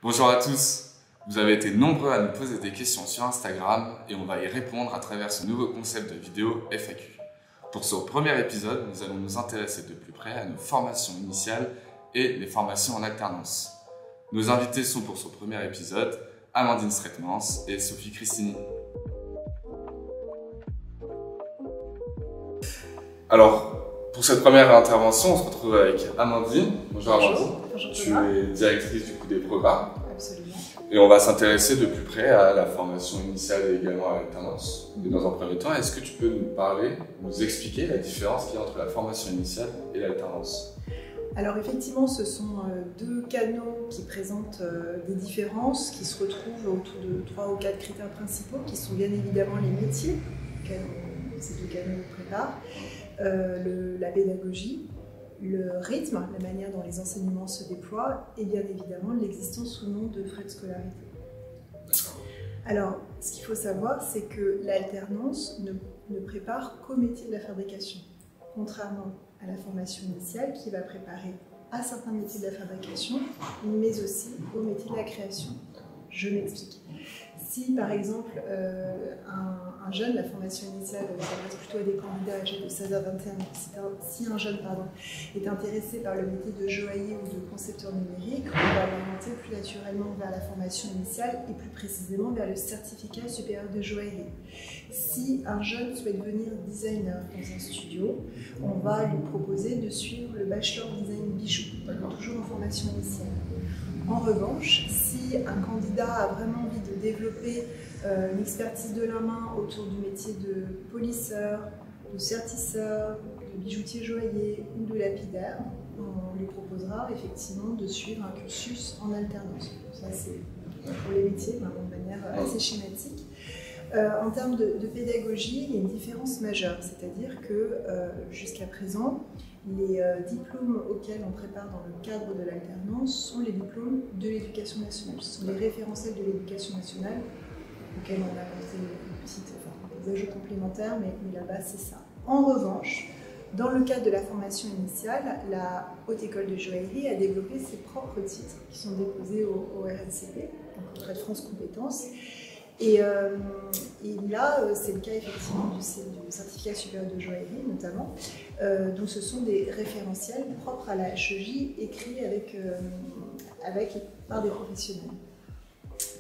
Bonjour à tous, vous avez été nombreux à nous poser des questions sur Instagram et on va y répondre à travers ce nouveau concept de vidéo FAQ. Pour ce premier épisode, nous allons nous intéresser de plus près à nos formations initiales et les formations en alternance. Nos invités sont pour ce premier épisode Amandine Stretmans et Sophie Cristini. Alors, pour cette première intervention, on se retrouve avec Amandine. Bonjour Amandine. Bonjour. Tu es directrice du coup des programmes. Absolument. Et on va s'intéresser de plus près à la formation initiale et également à l'alternance. Et dans un premier temps, est-ce que tu peux nous parler, nous expliquer la différence qu'il y a entre la formation initiale et l'alternance? Alors effectivement, ce sont deux canaux qui présentent des différences qui se retrouvent autour de 3 ou 4 critères principaux qui sont bien évidemment les métiers auxquels ces deux canaux nous préparent, la pédagogie, le rythme, la manière dont les enseignements se déploient et bien évidemment l'existence ou non de frais de scolarité. Alors, ce qu'il faut savoir, c'est que l'alternance ne prépare qu'au métier de la fabrication, contrairement à la formation initiale qui va préparer à certains métiers de la fabrication, mais aussi au métier de la création. Je m'explique. Si par exemple un jeune, la formation initiale s'adresse plutôt à des candidats âgés de 16 à 21 ans, si un jeune est intéressé par le métier de joaillier ou de concepteur numérique, on va l'orienter plus naturellement vers la formation initiale et plus précisément vers le certificat supérieur de joaillerie. Si un jeune souhaite devenir designer dans un studio, on va lui proposer de suivre le bachelor design bijoux, toujours en formation initiale. En revanche, si un candidat a vraiment envie de développer l'expertise de la main autour du métier de polisseur, de sertisseur, de bijoutier joaillier ou de lapidaire, on lui proposera effectivement de suivre un cursus en alternance. Ça, c'est pour les métiers, vraiment de manière assez schématique. En termes de pédagogie, il y a une différence majeure, c'est-à-dire que jusqu'à présent, les diplômes auxquels on prépare dans le cadre de l'alternance sont les diplômes de l'éducation nationale. Ce sont les référentiels de l'éducation nationale auxquels on a apporté des ajouts complémentaires, mais la base c'est ça. En revanche, dans le cadre de la formation initiale, la Haute École de Joaillerie a développé ses propres titres qui sont déposés au RNCP, donc auprès de France Compétences. Et là, c'est le cas effectivement du certificat supérieur de joaillerie notamment. Donc ce sont des référentiels propres à la HEJ écrits par des professionnels.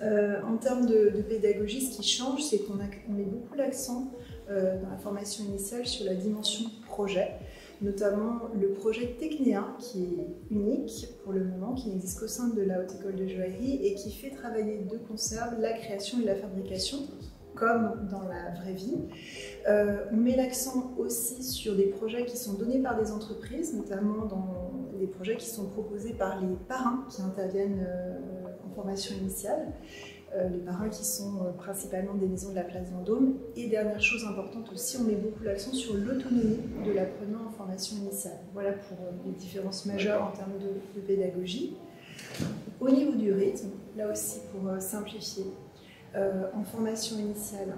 En termes de pédagogie, ce qui change, c'est qu'on met beaucoup l'accent dans la formation initiale sur la dimension projet, notamment le projet Technéa, qui est unique pour le moment, qui n'existe qu'au sein de la Haute École de Joaillerie et qui fait travailler de concert la création et la fabrication, comme dans la vraie vie. On met l'accent aussi sur des projets qui sont donnés par des entreprises, notamment dans des projets qui sont proposés par les parrains qui interviennent en formation initiale. Les parrains qui sont principalement des maisons de la place Vendôme. Et dernière chose importante aussi, on met beaucoup l'accent sur l'autonomie de l'apprenant en formation initiale. Voilà pour les différences majeures en termes de pédagogie. Au niveau du rythme, là aussi pour simplifier, en formation initiale,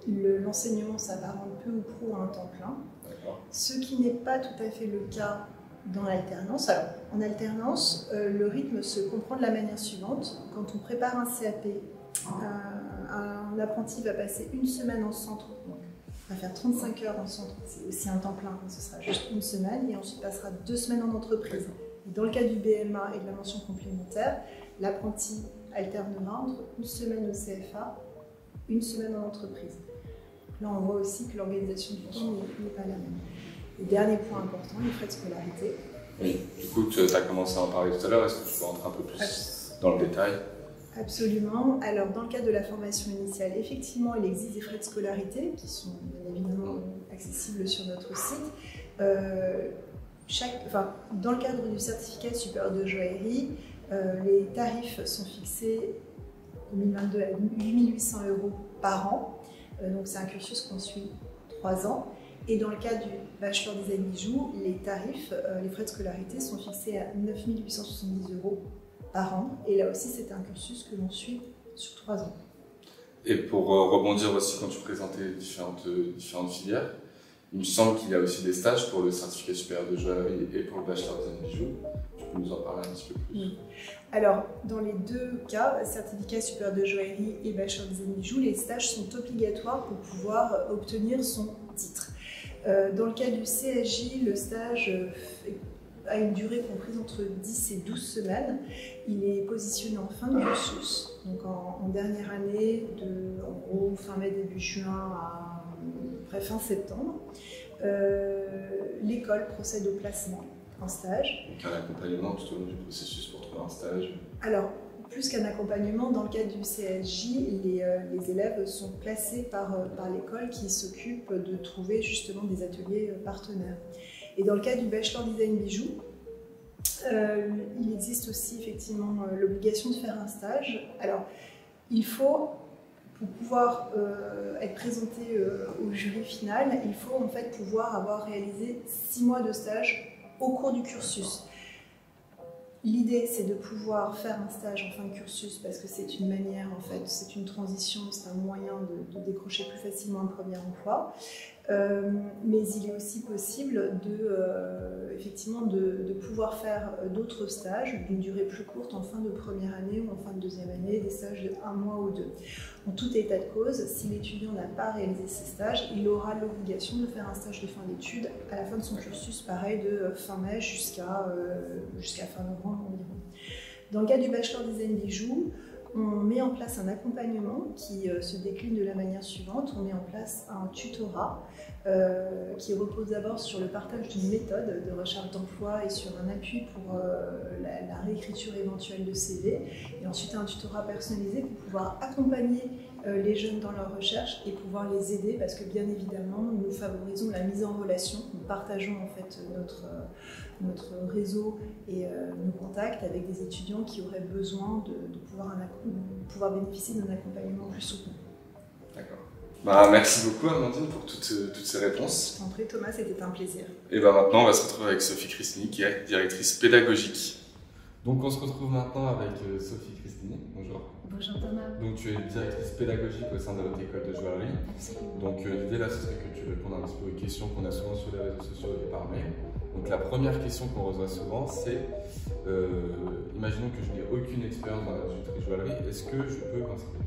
l'enseignement s'apparente peu ou prou à un temps plein, ce qui n'est pas tout à fait le cas dans l'alternance. Alors, en alternance, le rythme se comprend de la manière suivante. Quand on prépare un CAP, un apprenti va passer une semaine en centre, donc va faire 35 heures en centre, c'est aussi un temps plein, ce sera juste une semaine, et ensuite passera 2 semaines en entreprise. Et dans le cas du BMA et de la mention complémentaire, l'apprenti alternera entre une semaine au CFA, une semaine en entreprise. Là, on voit aussi que l'organisation du temps n'est pas la même. Et dernier point important, les frais de scolarité. Oui, du coup, tu as commencé à en parler tout à l'heure, est-ce que tu peux rentrer un peu plus dans le détail? Absolument. Alors, dans le cadre de la formation initiale, effectivement, il existe des frais de scolarité qui sont bien évidemment accessibles sur notre site. Dans le cadre du certificat supérieur de joaillerie, les tarifs sont fixés en 2022 à 8 800 € par an. Donc, c'est un cursus qu'on suit 3 ans. Et dans le cas du bachelor design bijoux, les tarifs, les frais de scolarité sont fixés à 9 870 € par an. Et là aussi, c'est un cursus que l'on suit sur 3 ans. Et pour rebondir aussi quand tu présentais différentes filières, il me semble qu'il y a aussi des stages pour le certificat supérieur de joaillerie et pour le bachelor design bijoux. Tu peux nous en parler un petit peu plus? Oui. Alors, dans les deux cas, certificat supérieur de joaillerie et bachelor design bijoux, les stages sont obligatoires pour pouvoir obtenir son titre. Dans le cas du CSJ, le stage a une durée comprise entre 10 et 12 semaines. Il est positionné en fin de cursus, donc en dernière année, en gros fin mai, début juin à près fin septembre. L'école procède au placement en stage. Donc un accompagnement tout au long du processus pour trouver un stage. Alors, plus qu'un accompagnement, dans le cas du CSJ, les élèves sont placés par l'école qui s'occupe de trouver justement des ateliers partenaires. Et dans le cas du bachelor design bijoux, il existe aussi effectivement l'obligation de faire un stage. Alors, il faut, pour pouvoir être présenté au jury final, il faut en fait pouvoir avoir réalisé 6 mois de stage au cours du cursus. L'idée, c'est de pouvoir faire un stage en fin de cursus parce que c'est une manière, en fait, c'est une transition, c'est un moyen de décrocher plus facilement un premier emploi. Mais il est aussi possible effectivement de pouvoir faire d'autres stages d'une durée plus courte en fin de première année ou en fin de deuxième année, des stages de 1 mois ou 2. En tout état de cause, si l'étudiant n'a pas réalisé ces stages, il aura l'obligation de faire un stage de fin d'études à la fin de son cursus, pareil de fin mai jusqu'à fin novembre environ. Dans le cas du bachelor design bijoux, on met en place un accompagnement qui se décline de la manière suivante. On met en place un tutorat qui repose d'abord sur le partage d'une méthode de recherche d'emploi et sur un appui pour la réécriture éventuelle de CV. Et ensuite un tutorat personnalisé pour pouvoir accompagner les jeunes dans leur recherche et pouvoir les aider parce que bien évidemment nous favorisons la mise en relation, nous partageons en fait notre réseau et nos contacts avec des étudiants qui auraient besoin de pouvoir bénéficier d'un accompagnement plus soutenu. D'accord. Merci beaucoup Amandine pour toutes ces réponses. Je t'en prie Thomas, c'était un plaisir. Et maintenant on va se retrouver avec Sophie Christini qui est directrice pédagogique. Donc on se retrouve maintenant avec Sophie Christini. Bonjour. Bonjour Thomas. Donc tu es directrice pédagogique au sein de votre école de joaillerie. Absolument. Donc l'idée là ce serait que tu répondes un petit peu aux questions qu'on a souvent sur les réseaux sociaux et par mail. Donc la première question qu'on reçoit souvent c'est imaginons que je n'ai aucune expérience dans la bijouterie joaillerie, est-ce que je peux m'inscrire?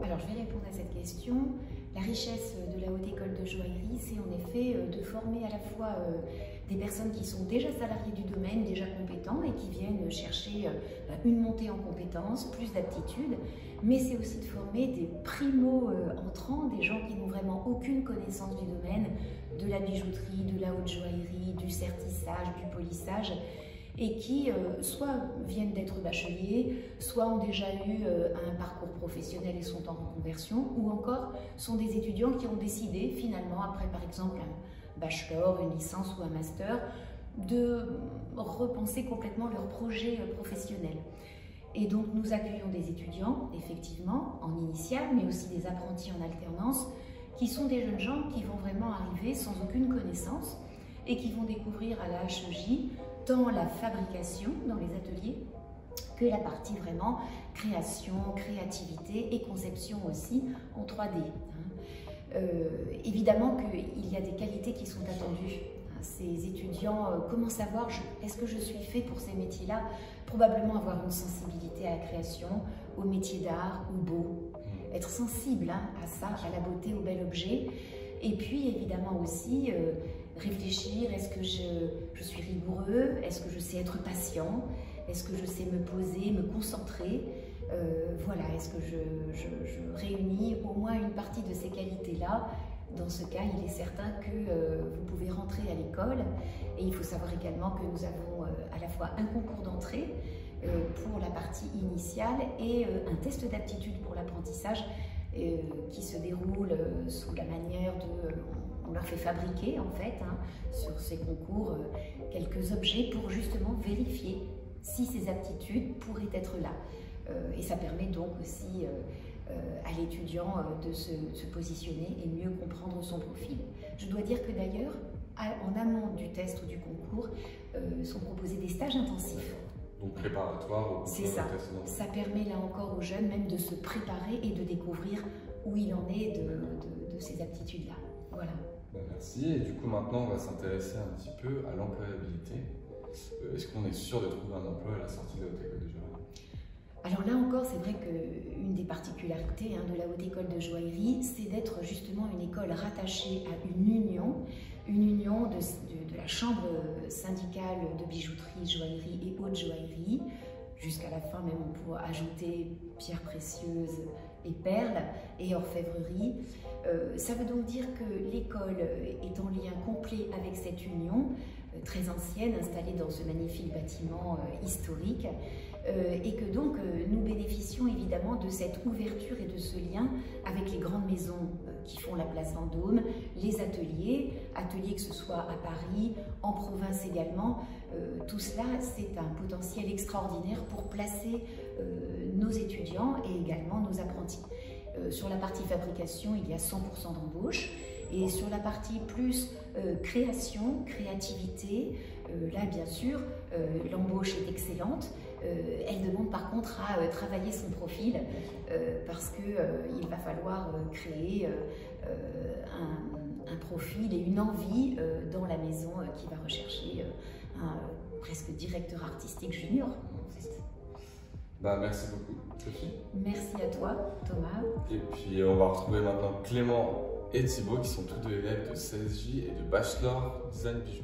Alors je vais répondre à cette question. La richesse de la Haute École de Joaillerie, c'est en effet de former à la fois des personnes qui sont déjà salariées du domaine, déjà compétents et qui viennent chercher une montée en compétences, plus d'aptitudes, mais c'est aussi de former des primo-entrants, des gens qui n'ont vraiment aucune connaissance du domaine, de la bijouterie, de la haute joaillerie, du sertissage, du polissage, et qui soit viennent d'être bacheliers, soit ont déjà eu un parcours professionnel et sont en reconversion, ou encore sont des étudiants qui ont décidé finalement, après par exemple un bachelor, une licence ou un master, de repenser complètement leur projet professionnel. Et donc nous accueillons des étudiants, effectivement, en initiale, mais aussi des apprentis en alternance, qui sont des jeunes gens qui vont vraiment arriver sans aucune connaissance et qui vont découvrir à la HEJ tant la fabrication dans les ateliers que la partie vraiment création, créativité et conception aussi en 3D. Évidemment qu'il y a des qualités qui sont attendues. Ces étudiants commencent à voir, est-ce que je suis fait pour ces métiers-là? Probablement avoir une sensibilité à la création, au métier d'art, au beau. Être sensible à ça, à la beauté, au bel objet. Et puis évidemment aussi réfléchir, est-ce que je suis rigoureux? Est-ce que je sais être patient? Est-ce que je sais me poser, me concentrer? Voilà, est-ce que je réunis au moins une partie de ces qualités-là? Dans ce cas, il est certain que vous pouvez rentrer à l'école. Et il faut savoir également que nous avons à la fois un concours d'entrée pour la partie initiale et un test d'aptitude pour l'apprentissage qui se déroule sous la manière de... On leur fait fabriquer en fait sur ces concours quelques objets pour justement vérifier si ces aptitudes pourraient être là. Et ça permet donc aussi à l'étudiant de se positionner et mieux comprendre son profil. Je dois dire que d'ailleurs, en amont du test ou du concours, sont proposés des stages intensifs. Donc préparatoire au C'est ça. Ça permet là encore aux jeunes même de se préparer et de découvrir où il en est de ces aptitudes-là. Voilà. Merci. Et du coup, maintenant, on va s'intéresser un petit peu à l'employabilité. Est-ce qu'on est sûr de trouver un emploi à la sortie de votre école de joaillerie? d'abord, c'est vrai qu'une des particularités de la Haute École de Joaillerie, c'est d'être justement une école rattachée à une union de la Chambre syndicale de bijouterie, joaillerie et haute joaillerie. Jusqu'à la fin, même, on pourra ajouter pierres précieuses et perles et orfèvrerie. Ça veut donc dire que l'école est en lien complet avec cette union, très ancienne, installée dans ce magnifique bâtiment historique, et que donc nous bénéficions évidemment de cette ouverture et de ce lien avec les grandes maisons qui font la place Vendôme, les ateliers que ce soit à Paris, en province également. Tout cela, c'est un potentiel extraordinaire pour placer nos étudiants et également nos apprentis. Sur la partie fabrication, il y a 100% d'embauche. Et sur la partie plus création, créativité, là bien sûr, l'embauche est excellente. Elle demande par contre à travailler son profil parce qu'il va falloir créer un profil et une envie dans la maison qui va rechercher un presque directeur artistique junior. En fait. Merci beaucoup, Sophie. Merci à toi, Thomas. Et puis on va retrouver maintenant Clément et Thibaut qui sont tous deux élèves de CSJ et de Bachelor Design Bijoux.